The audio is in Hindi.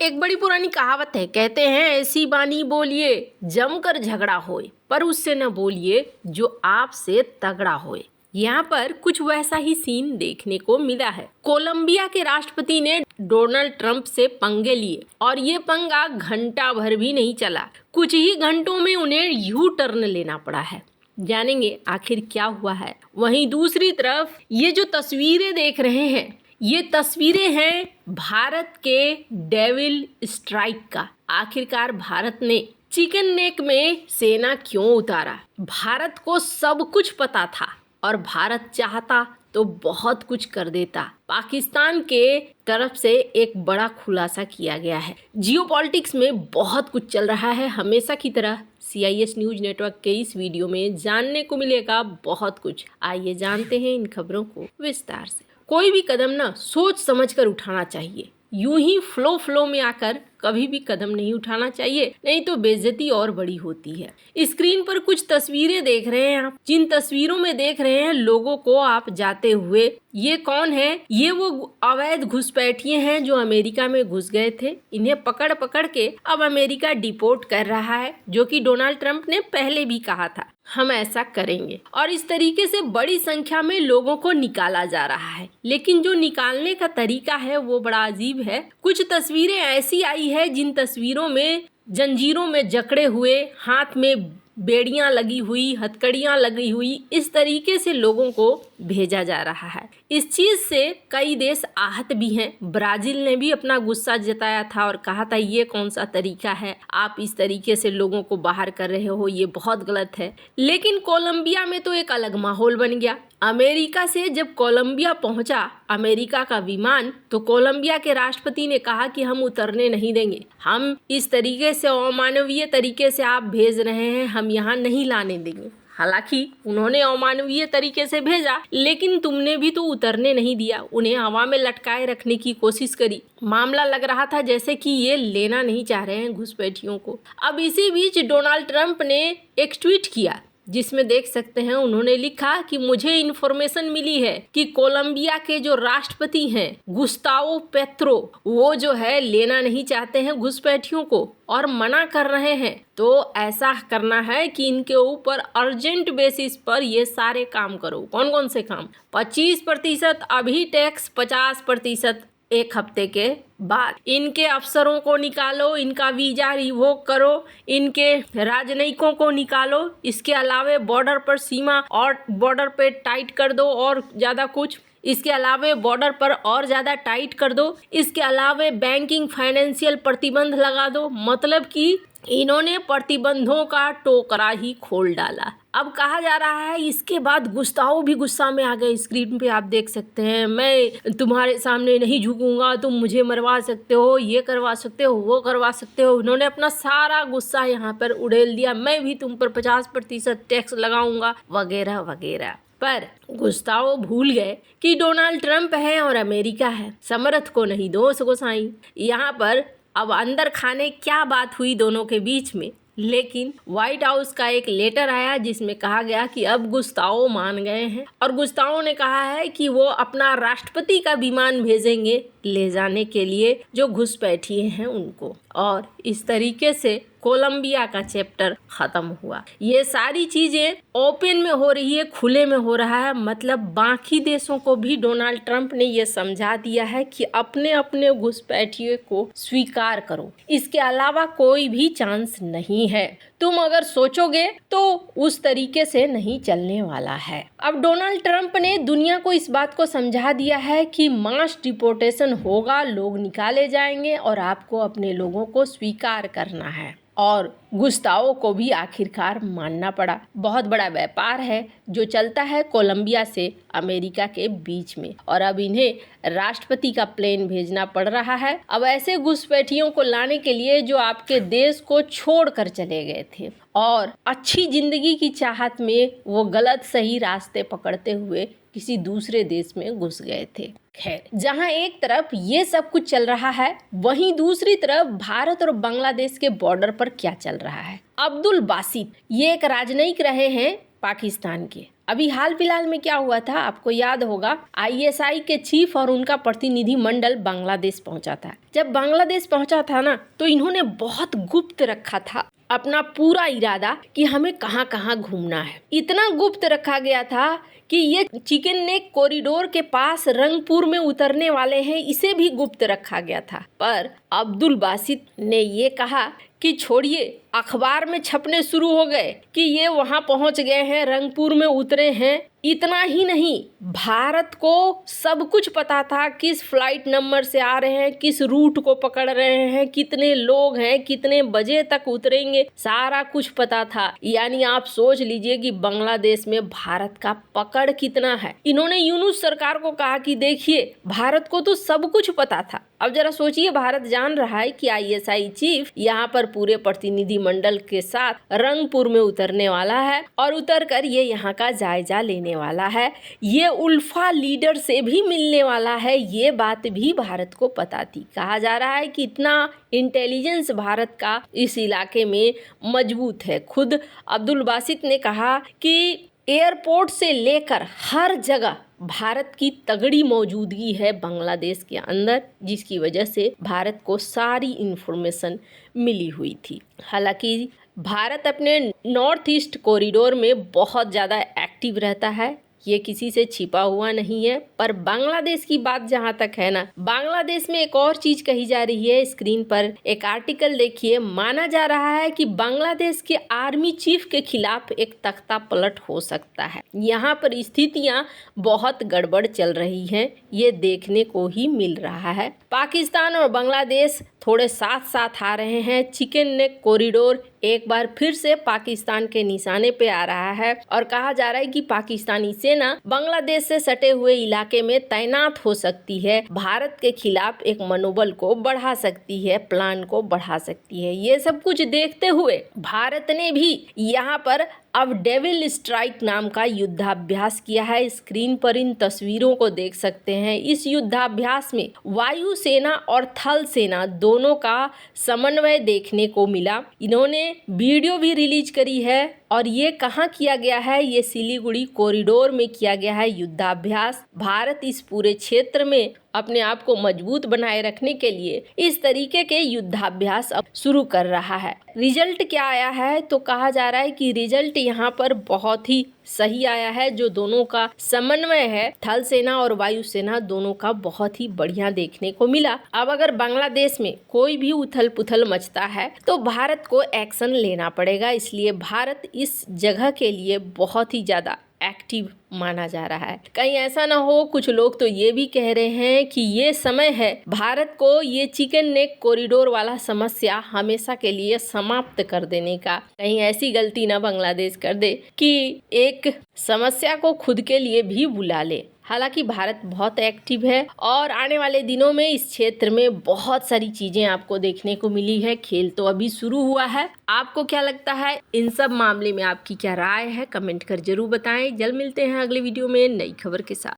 एक बड़ी पुरानी कहावत है, कहते हैं ऐसी बानी बोलिए जमकर झगड़ा होए, पर उससे न बोलिए जो आपसे तगड़ा होए। यहाँ पर कुछ वैसा ही सीन देखने को मिला है। कोलंबिया के राष्ट्रपति ने डोनाल्ड ट्रंप से पंगे लिए और ये पंगा घंटा भर भी नहीं चला, कुछ ही घंटों में उन्हें यू टर्न लेना पड़ा है। जानेंगे आखिर क्या हुआ है। वहीं दूसरी तरफ ये जो तस्वीरें देख रहे हैं, ये तस्वीरें हैं भारत के डेविल स्ट्राइक का। आखिरकार भारत ने चिकन नेक में सेना क्यों उतारा? भारत को सब कुछ पता था और भारत चाहता तो बहुत कुछ कर देता। पाकिस्तान के तरफ से एक बड़ा खुलासा किया गया है। जियोपॉलिटिक्स में बहुत कुछ चल रहा है। हमेशा की तरह CIS न्यूज नेटवर्क के इस वीडियो में जानने को मिलेगा बहुत कुछ। आइए जानते हैं इन खबरों को विस्तार से। कोई भी कदम ना सोच समझ कर उठाना चाहिए, यूं ही फ्लो में आकर कभी भी कदम नहीं उठाना चाहिए, नहीं तो बेइज्जती और बड़ी होती है। स्क्रीन पर कुछ तस्वीरें देख रहे हैं आप। जिन तस्वीरों में देख रहे हैं लोगों को आप जाते हुए, ये कौन है? ये वो अवैध घुसपैठिए हैं जो अमेरिका में घुस गए थे। इन्हें पकड़ पकड़ के अब अमेरिका डिपोर्ट कर रहा है, जो कि डोनाल्ड ट्रंप ने पहले भी कहा था हम ऐसा करेंगे। और इस तरीके से बड़ी संख्या में लोगों को निकाला जा रहा है, लेकिन जो निकालने का तरीका है वो बड़ा अजीब है। कुछ तस्वीरें ऐसी आई है जिन तस्वीरों में जंजीरों में जकड़े हुए, हाथ में बेड़ियां लगी हुई, हथकड़ियां लगी हुई, इस तरीके से लोगों को भेजा जा रहा है। इस चीज से कई देश आहत भी हैं। ब्राजील ने भी अपना गुस्सा जताया था और कहा था ये कौन सा तरीका है, आप इस तरीके से लोगों को बाहर कर रहे हो, ये बहुत गलत है। लेकिन कोलंबिया में तो एक अलग माहौल बन गया। अमेरिका से जब कोलंबिया पहुंचा अमेरिका का विमान, तो कोलंबिया के राष्ट्रपति ने कहा कि हम उतरने नहीं देंगे, हम इस तरीके से अमानवीय तरीके से आप भेज रहे हैं, हम यहाँ नहीं लाने देंगे। हालांकि उन्होंने अमानवीय तरीके से भेजा, लेकिन तुमने भी तो उतरने नहीं दिया, उन्हें हवा में लटकाए रखने की कोशिश करी। मामला लग रहा था जैसे कि ये लेना नहीं चाह रहे हैं घुसपैठियों को। अब इसी बीच डोनाल्ड ट्रंप ने एक ट्वीट किया, जिसमें देख सकते हैं उन्होंने लिखा कि मुझे इन्फॉर्मेशन मिली है कि कोलंबिया के जो राष्ट्रपति हैं गुस्तावो पेत्रो, वो जो है लेना नहीं चाहते हैं घुसपैठियों को और मना कर रहे हैं। तो ऐसा करना है कि इनके ऊपर अर्जेंट बेसिस पर ये सारे काम करो। कौन कौन से काम? 25% अभी टैक्स, 50% एक हफ्ते के बाद। इनके अफसरों को निकालो, इनका वीजा रिवोक करो, इनके राजनयिकों को निकालो। इसके अलावे बॉर्डर पर सीमा और बॉर्डर पे टाइट कर दो और ज़्यादा कुछ। इसके अलावे बॉर्डर पर और ज़्यादा टाइट कर दो। इसके अलावे बैंकिंग फाइनेंशियल प्रतिबंध लगा दो। मतलब कि इन्होंने प्रतिबंधों का टोकरा ही खोल डाला। अब कहा जा रहा है इसके बाद गुस्ताओ भी गुस्सा में आ गए। स्क्रीन पे आप देख सकते हैं, मैं तुम्हारे सामने नहीं झुकूंगा, तुम मुझे मरवा सकते हो, ये करवा सकते हो, वो करवा सकते हो। उन्होंने अपना सारा गुस्सा यहाँ पर उड़ेल दिया, मैं भी तुम पर 50% टैक्स लगाऊंगा वगैरह वगैरह। पर गुस्ताओ भूल गए कि डोनाल्ड ट्रंप है और अमेरिका है, समर्थ को नहीं दोष गोसाई। यहाँ पर अब अंदर खाने क्या बात हुई दोनों के बीच में, लेकिन व्हाइट हाउस का एक लेटर आया जिसमें कहा गया कि अब गुस्ताओ मान गए हैं और गुस्ताओ ने कहा है कि वो अपना राष्ट्रपति का विमान भेजेंगे ले जाने के लिए जो घुसपैठिए हैं उनको। और इस तरीके से कोलंबिया का चैप्टर खत्म हुआ। ये सारी चीजें ओपन में हो रही है, खुले में हो रहा है। मतलब बाकी देशों को भी डोनाल्ड ट्रंप ने ये समझा दिया है कि अपने अपने घुसपैठियों को स्वीकार करो, इसके अलावा कोई भी चांस नहीं है। तुम अगर सोचोगे तो उस तरीके से नहीं चलने वाला है। अब डोनाल्ड ट्रंप ने दुनिया को इस बात को समझा दिया है कि मास डिपोर्टेशन होगा, लोग निकाले जाएंगे और आपको अपने लोगों को स्वीकार करना है। और गुस्ताओ को भी आखिरकार मानना पड़ा। बहुत बड़ा व्यापार है जो चलता है कोलंबिया से अमेरिका के बीच में, और अब इन्हें राष्ट्रपति का प्लेन भेजना पड़ रहा है। अब ऐसे घुसपैठियों को लाने के लिए जो आपके देश को छोड़कर चले गए थे और अच्छी जिंदगी की चाहत में वो गलत सही रास्ते पकड़ते हुए किसी दूसरे देश में घुस गए थे। खैर, जहां एक तरफ ये सब कुछ चल रहा है, वहीं दूसरी तरफ भारत और बांग्लादेश के बॉर्डर पर क्या चल रहा है। अब्दुल बासित ये एक राजनयिक रहे हैं पाकिस्तान के। अभी हाल फिलहाल में क्या हुआ था, आपको याद होगा, ISI के चीफ और उनका प्रतिनिधि मंडल बांग्लादेश पहुंचा था। जब बांग्लादेश पहुंचा था ना, तो इन्होंने बहुत गुप्त रखा था अपना पूरा इरादा कि हमें कहाँ कहाँ घूमना है। इतना गुप्त रखा गया था कि ये चिकन नेक कॉरिडोर के पास रंगपुर में उतरने वाले हैं, इसे भी गुप्त रखा गया था। पर अब्दुल बासित ने ये कहा कि छोड़िए, अखबार में छपने शुरू हो गए कि ये वहां पहुंच गए हैं, रंगपुर में उतरे हैं। इतना ही नहीं, भारत को सब कुछ पता था, किस फ्लाइट नंबर से आ रहे हैं, किस रूट को पकड़ रहे हैं, कितने लोग हैं, कितने बजे तक उतरेंगे, सारा कुछ पता था। यानी आप सोच लीजिए कि बांग्लादेश में भारत का पकड़ कितना है। इन्होंने यूनुस सरकार को कहा कि देखिए, भारत को तो सब कुछ पता था। अब जरा सोचिए, भारत जान रहा है कि ISI चीफ यहाँ पर पूरे प्रतिनिधि मंडल के साथ रंगपुर में उतरने वाला है और उतरकर ये यहाँ का जायजा लेने वाला है, ये उल्फा लीडर से भी मिलने वाला है। ये बात भी भारत को पता थी। कहा जा रहा है कि इतना इंटेलिजेंस भारत का इस इलाके में मजबूत है। खुद अब्दुल बासित ने कहा कि एयरपोर्ट से लेकर हर जगह भारत की तगड़ी मौजूदगी है बांग्लादेश के अंदर, जिसकी वजह से भारत को सारी इन्फॉर्मेशन मिली हुई थी। हालांकि भारत अपने नॉर्थ ईस्ट कॉरिडोर में बहुत ज़्यादा एक्टिव रहता है, ये किसी से छिपा हुआ नहीं है। पर बांग्लादेश की बात जहाँ तक है ना, बांग्लादेश में एक और चीज कही जा रही है। स्क्रीन पर एक आर्टिकल देखिए। माना जा रहा है कि बांग्लादेश के आर्मी चीफ के खिलाफ एक तख्ता पलट हो सकता है। यहाँ पर स्थितियां बहुत गड़बड़ चल रही हैं, ये देखने को ही मिल रहा है। पाकिस्तान और बांग्लादेश थोड़े साथ साथ आ रहे हैं। चिकन नेक कॉरिडोर एक बार फिर से पाकिस्तान के निशाने पे आ रहा है और कहा जा रहा है कि पाकिस्तानी सेना बांग्लादेश से सटे हुए इलाके में तैनात हो सकती है, भारत के खिलाफ एक मनोबल को बढ़ा सकती है, प्लान को बढ़ा सकती है। ये सब कुछ देखते हुए भारत ने भी यहाँ पर अब डेविल स्ट्राइक नाम का युद्धाभ्यास किया है। स्क्रीन पर इन तस्वीरों को देख सकते हैं। इस युद्धाभ्यास में वायुसेना और थल सेना दोनों का समन्वय देखने को मिला। इन्होंने वीडियो भी रिलीज करी है और ये कहाँ किया गया है, ये सिलीगुड़ी कॉरिडोर में किया गया है युद्धाभ्यास। भारत इस पूरे क्षेत्र में अपने आप को मजबूत बनाए रखने के लिए इस तरीके के युद्धाभ्यास अब शुरू कर रहा है। रिजल्ट क्या आया है, तो कहा जा रहा है कि रिजल्ट यहाँ पर बहुत ही सही आया है। जो दोनों का समन्वय है, थल सेना और वायुसेना दोनों का, बहुत ही बढ़िया देखने को मिला। अब अगर बांग्लादेश में कोई भी उथल पुथल मचता है तो भारत को एक्शन लेना पड़ेगा। इसलिए भारत इस जगह के लिए बहुत ही ज्यादा एक्टिव माना जा रहा है। कहीं ऐसा ना हो, कुछ लोग तो ये भी कह रहे हैं कि ये समय है भारत को ये चिकन नेक कॉरिडोर वाला समस्या हमेशा के लिए समाप्त कर देने का। कहीं ऐसी गलती ना बांग्लादेश कर दे कि एक समस्या को खुद के लिए भी बुला ले। हालांकि भारत बहुत एक्टिव है और आने वाले दिनों में इस क्षेत्र में बहुत सारी चीजें आपको देखने को मिली है। खेल तो अभी शुरू हुआ है। आपको क्या लगता है, इन सब मामले में आपकी क्या राय है, कमेंट कर जरूर बताएं। जल्द मिलते हैं अगले वीडियो में नई खबर के साथ।